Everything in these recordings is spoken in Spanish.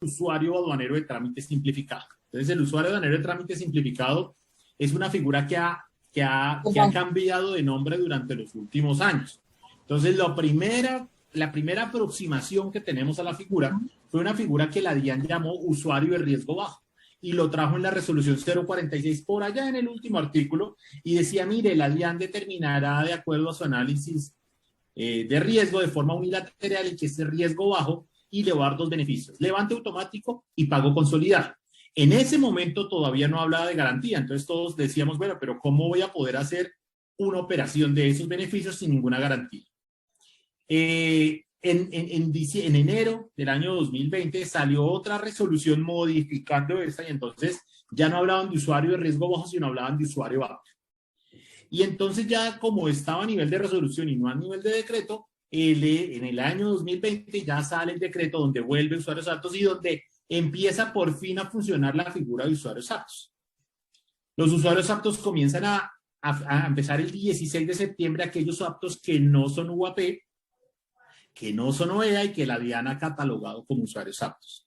usuario aduanero de trámite simplificado. Entonces, el usuario aduanero de trámite simplificado es una figura que ha cambiado de nombre durante los últimos años. Entonces, la primera aproximación que tenemos a la figura fue una figura que la DIAN llamó usuario de riesgo bajo y lo trajo en la resolución 046 por allá en el último artículo y decía, mire, la DIAN determinará de acuerdo a su análisis de riesgo de forma unilateral y que ese riesgo bajo y le va a dar dos beneficios, levante automático y pago consolidado. En ese momento todavía no hablaba de garantía, entonces todos decíamos, bueno, pero ¿cómo voy a poder hacer una operación de esos beneficios sin ninguna garantía? En enero del año 2020 salió otra resolución modificando esta y entonces ya no hablaban de usuario de riesgo bajo, sino hablaban de usuario apto. Y entonces ya como estaba a nivel de resolución y no a nivel de decreto, en el año 2020 ya sale el decreto donde vuelve usuarios aptos y donde empieza por fin a funcionar la figura de usuarios aptos. Los usuarios aptos comienzan a empezar el 16 de septiembre, aquellos aptos que no son UAP, que no son OEA y que la DIAN ha catalogado como usuarios aptos.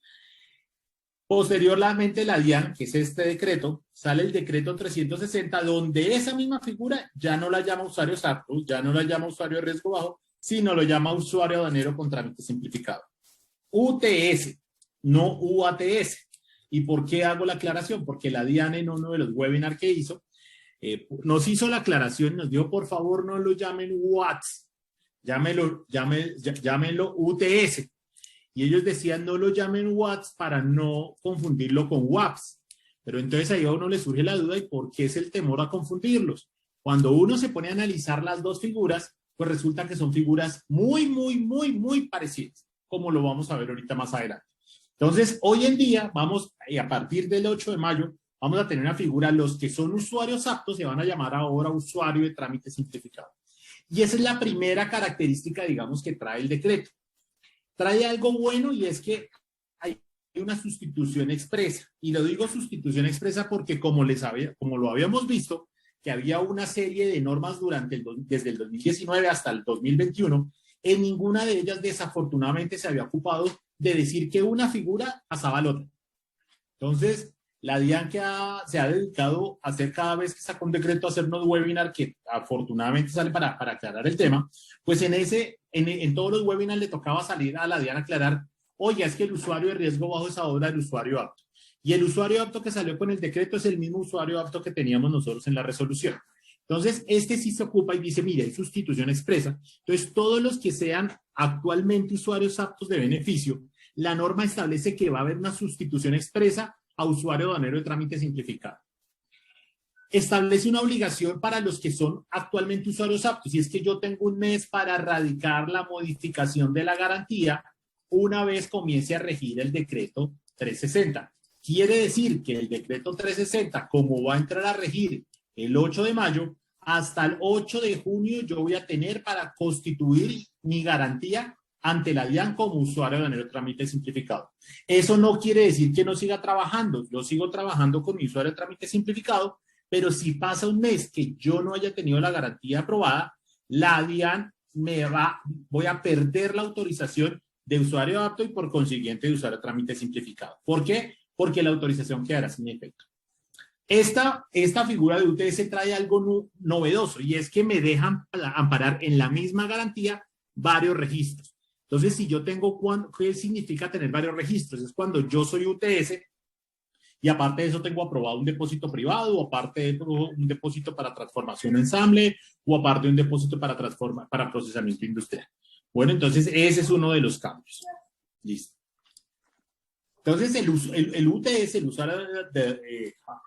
Posteriormente, la DIAN, que es este decreto, sale el decreto 360, donde esa misma figura ya no la llama usuarios aptos, ya no la llama usuario de riesgo bajo, sino lo llama usuario aduanero con trámite simplificado. UTS, no UATS. ¿Y por qué hago la aclaración? Porque la DIAN en uno de los webinars que hizo, nos hizo la aclaración y nos dijo, por favor, no lo llamen UATS, llámenlo UTS. Y ellos decían, no lo llamen UATS para no confundirlo con WAPS. Pero entonces ahí a uno le surge la duda, ¿y por qué es el temor a confundirlos? Cuando uno se pone a analizar las dos figuras, pues resulta que son figuras muy, muy, muy, muy parecidas, como lo vamos a ver ahorita más adelante. Entonces, hoy en día, a partir del 8 de mayo, vamos a tener una figura, los que son usuarios aptos se van a llamar ahora usuario de trámite simplificado. Y esa es la primera característica, digamos, que trae el decreto. Trae algo bueno y es que hay una sustitución expresa. Y lo digo sustitución expresa porque como lo habíamos visto, que había una serie de normas desde el 2019 hasta el 2021, en ninguna de ellas desafortunadamente se había ocupado de decir que una figura pasaba al otro. Entonces, la DIAN se ha dedicado a hacer cada vez que saca un decreto, a hacernos webinar que afortunadamente sale para aclarar el tema, pues en todos los webinars le tocaba salir a la DIAN a aclarar, oye, es que el usuario de riesgo bajo es ahora el usuario apto. Y el usuario apto que salió con el decreto es el mismo usuario apto que teníamos nosotros en la resolución. Entonces, este sí se ocupa y dice, mire, hay sustitución expresa. Entonces, todos los que sean actualmente usuarios aptos de beneficio, la norma establece que va a haber una sustitución expresa a usuario aduanero de trámite simplificado. Establece una obligación para los que son actualmente usuarios aptos, y es que yo tengo un mes para radicar la modificación de la garantía una vez comience a regir el decreto 360. Quiere decir que el decreto 360, como va a entrar a regir el 8 de mayo, hasta el 8 de junio yo voy a tener para constituir mi garantía ante la DIAN como usuario de trámite simplificado. Eso no quiere decir que no siga trabajando. Yo sigo trabajando con mi usuario de trámite simplificado, pero si pasa un mes que yo no haya tenido la garantía aprobada, la DIAN voy a perder la autorización de usuario apto y por consiguiente de usuario de trámite simplificado. ¿Por qué? Porque la autorización quedará sin efecto. Esta figura de UTS trae algo novedoso y es que me dejan amparar en la misma garantía varios registros. Entonces, si yo tengo, ¿qué significa tener varios registros? Es cuando yo soy UTS y aparte de eso tengo aprobado un depósito privado o aparte de un depósito para transformación ensamble o aparte de un depósito para procesamiento industrial. Bueno, entonces ese es uno de los cambios. Listo. Entonces, el UTS, el usuario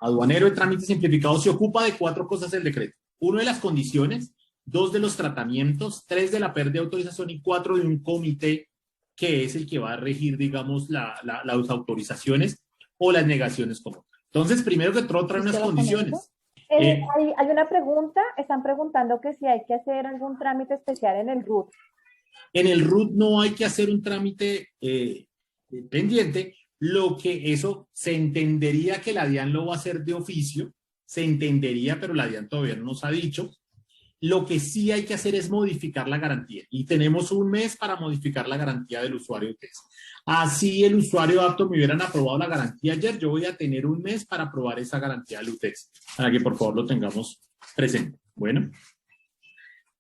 aduanero de trámite simplificado, se ocupa de 4 cosas del decreto. 1 de las condiciones, 2 de los tratamientos, 3 de la pérdida de autorización y 4 de un comité que es el que va a regir, digamos, las autorizaciones o las negaciones como tal. Entonces, primero que todo, trae unas condiciones. Hay una pregunta, están preguntando que si hay que hacer algún trámite especial en el RUT. En el RUT no hay que hacer un trámite pendiente. Lo que eso se entendería que la DIAN lo va a hacer de oficio, se entendería, pero la DIAN todavía no nos ha dicho. Lo que sí hay que hacer es modificar la garantía y tenemos un mes para modificar la garantía del usuario UTS. Así el usuario apto me hubieran aprobado la garantía ayer, yo voy a tener un mes para aprobar esa garantía del UTS, para que por favor lo tengamos presente. Bueno,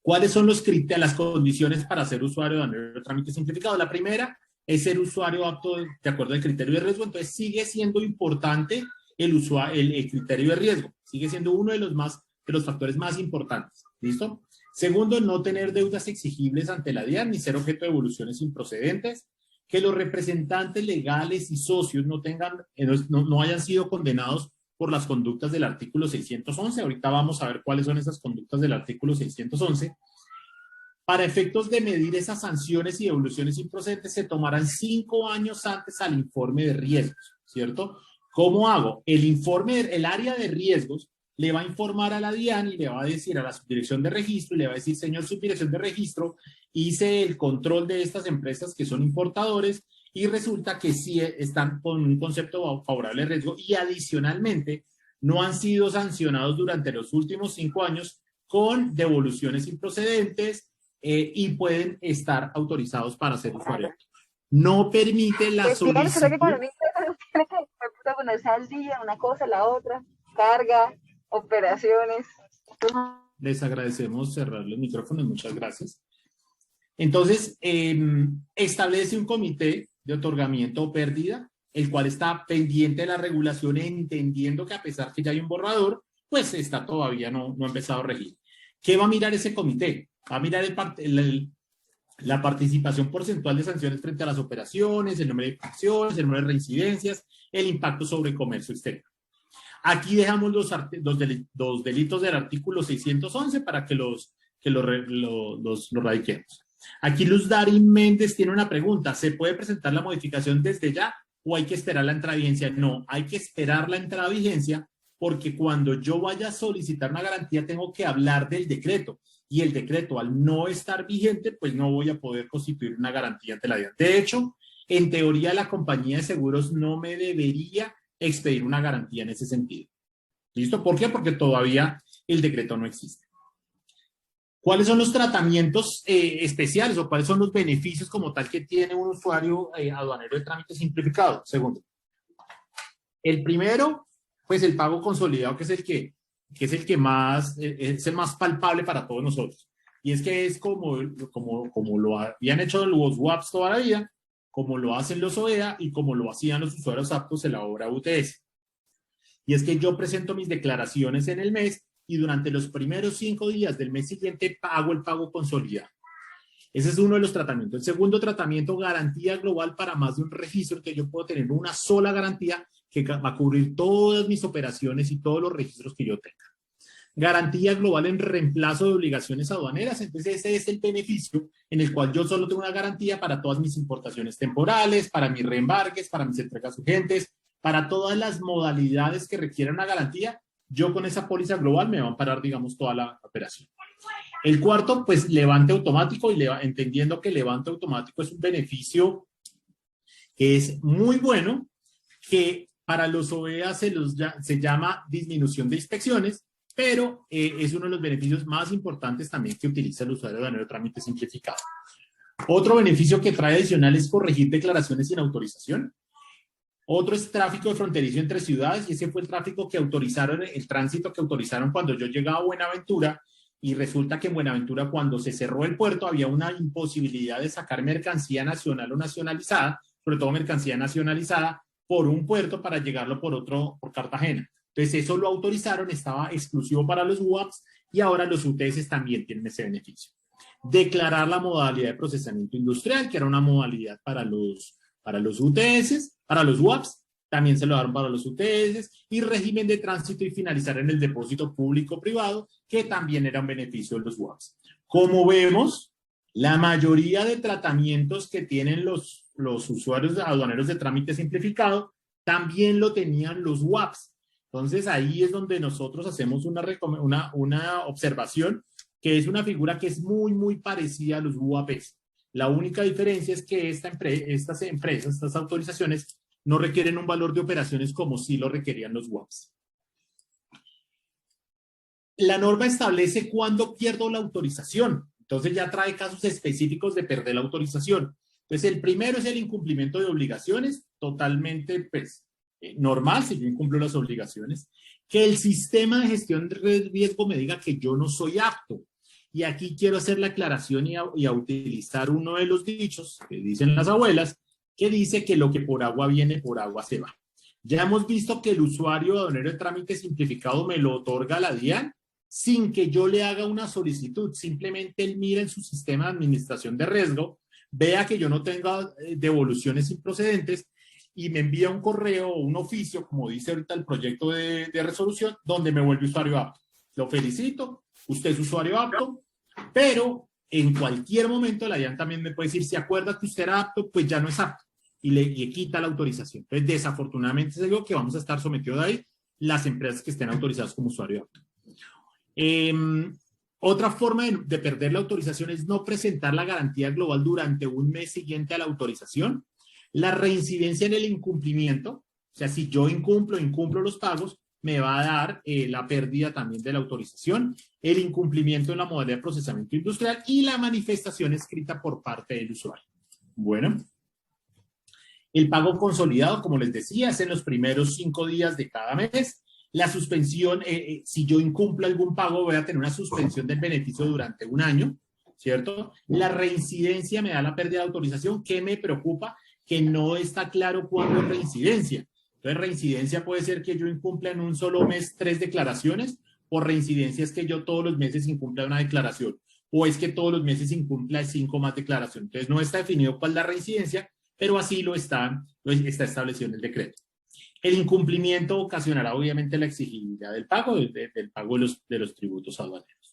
¿cuáles son las condiciones para ser usuario de aduanero de trámite simplificado? La primera es ser usuario apto de acuerdo al criterio de riesgo, entonces sigue siendo importante el criterio de riesgo, sigue siendo uno de los factores más importantes. ¿Listo? Segundo, no tener deudas exigibles ante la DIAN ni ser objeto de evoluciones improcedentes. Que los representantes legales y socios no hayan sido condenados por las conductas del artículo 611. Ahorita vamos a ver cuáles son esas conductas del artículo 611. Para efectos de medir esas sanciones y evoluciones improcedentes, se tomarán 5 años antes al informe de riesgos, ¿cierto? ¿Cómo hago? El área de riesgos le va a informar a la DIAN y le va a decir a la subdirección de registro y le va a decir, señor subdirección de registro, hice el control de estas empresas que son importadores y resulta que sí están con un concepto favorable de riesgo y adicionalmente no han sido sancionados durante los últimos 5 años con devoluciones improcedentes y pueden estar autorizados para ser usuarios. No permite la solicitud. Tiene que ponerse al día, una cosa, la otra, carga, operaciones. Les agradecemos cerrar los micrófonos, muchas gracias. Entonces, establece un comité de otorgamiento o pérdida, el cual está pendiente de la regulación, entendiendo que a pesar que ya hay un borrador, pues todavía no ha empezado a regir. ¿Qué va a mirar ese comité? Va a mirar la participación porcentual de sanciones frente a las operaciones, el número de infracciones, el número de reincidencias, el impacto sobre el comercio exterior. Aquí dejamos los delitos del artículo 611 para que los radiquemos. Aquí Luz Darín Méndez tiene una pregunta. ¿Se puede presentar la modificación desde ya o hay que esperar la entrada a vigencia? No, hay que esperar la entrada a vigencia porque cuando yo vaya a solicitar una garantía tengo que hablar del decreto y el decreto al no estar vigente pues no voy a poder constituir una garantía ante la DIAN. De hecho, en teoría la compañía de seguros no me debería expedir una garantía en ese sentido. ¿Listo? ¿Por qué? Porque todavía el decreto no existe. ¿Cuáles son los tratamientos especiales o cuáles son los beneficios como tal que tiene un usuario aduanero de trámite simplificado? Segundo. El primero, pues el pago consolidado, que es el más palpable para todos nosotros. Y es que es como lo habían hecho los WAPs toda la vida, como lo hacen los OEA y como lo hacían los usuarios aptos en la obra UTS. Y es que yo presento mis declaraciones en el mes y durante los primeros 5 días del mes siguiente pago el pago consolidado. Ese es uno de los tratamientos. El segundo tratamiento, garantía global para más de un registro, que yo puedo tener una sola garantía que va a cubrir todas mis operaciones y todos los registros que yo tenga. Garantía global en reemplazo de obligaciones aduaneras. Entonces ese es el beneficio en el cual yo solo tengo una garantía para todas mis importaciones temporales, para mis reembarques, para mis entregas urgentes, para todas las modalidades que requieran una garantía. Yo con esa póliza global me va a amparar, digamos, toda la operación. El cuarto, pues levante automático, y entendiendo que levante automático es un beneficio que es muy bueno, que para los OEA se llama disminución de inspecciones, pero es uno de los beneficios más importantes también que utiliza el usuario aduanero de trámite simplificado. Otro beneficio que trae adicional es corregir declaraciones sin autorización. Otro es tráfico de fronterizo entre ciudades, y ese fue el tráfico que autorizaron, el tránsito que autorizaron cuando yo llegaba a Buenaventura, y resulta que en Buenaventura cuando se cerró el puerto había una imposibilidad de sacar mercancía nacional o nacionalizada, sobre todo mercancía nacionalizada, por un puerto para llegarlo por Cartagena. Entonces eso lo autorizaron, estaba exclusivo para los WAPs y ahora los UTS también tienen ese beneficio. Declarar la modalidad de procesamiento industrial, que era una modalidad para los UTS, para los WAPs, también se lo daron para los UTS, y régimen de tránsito y finalizar en el depósito público-privado, que también era un beneficio de los WAPs. Como vemos, la mayoría de tratamientos que tienen los usuarios aduaneros de trámite simplificado también lo tenían los WAPs. Entonces ahí es donde nosotros hacemos una observación, que es una figura que es muy, muy parecida a los UAPs. La única diferencia es que estas empresas, estas autorizaciones, no requieren un valor de operaciones como sí lo requerían los WAPs. La norma establece cuándo pierdo la autorización. Entonces ya trae casos específicos de perder la autorización. Entonces el primero es el incumplimiento de obligaciones, totalmente pues, normal si yo incumplo las obligaciones. Que el sistema de gestión de riesgo me diga que yo no soy apto. Y aquí quiero hacer la aclaración y a utilizar uno de los dichos que dicen las abuelas, que dice que lo que por agua viene, por agua se va. Ya hemos visto que el usuario aduanero de trámite simplificado me lo otorga la DIAN sin que yo le haga una solicitud. Simplemente él mira en su sistema de administración de riesgo, vea que yo no tenga devoluciones improcedentes y me envía un correo o un oficio, como dice ahorita el proyecto de resolución, donde me vuelve usuario apto. Lo felicito, usted es usuario apto, pero en cualquier momento la DIAN también me puede decir, si acuerda que usted era apto, pues ya no es apto y le quita la autorización. Entonces, desafortunadamente es algo que vamos a estar sometidos a ahí las empresas que estén autorizadas como usuario apto. Otra forma de perder la autorización es no presentar la garantía global durante un mes siguiente a la autorización. La reincidencia en el incumplimiento, o sea, si yo incumplo los pagos, me va a dar la pérdida también de la autorización, el incumplimiento en la modalidad de procesamiento industrial y la manifestación escrita por parte del usuario. Bueno, el pago consolidado, como les decía, es en los primeros 5 días de cada mes. La suspensión, si yo incumplo algún pago, voy a tener una suspensión del beneficio durante 1 año, ¿cierto? La reincidencia me da la pérdida de autorización. ¿Qué me preocupa? Que no está claro cuándo es reincidencia. Entonces, reincidencia puede ser que yo incumpla en un solo mes 3 declaraciones, o reincidencia es que yo todos los meses incumpla una declaración, o es que todos los meses incumpla 5 más declaraciones. Entonces, no está definido cuál es la reincidencia, pero así lo está establecido en el decreto. El incumplimiento ocasionará obviamente la exigibilidad del pago, del pago de los tributos aduaneros.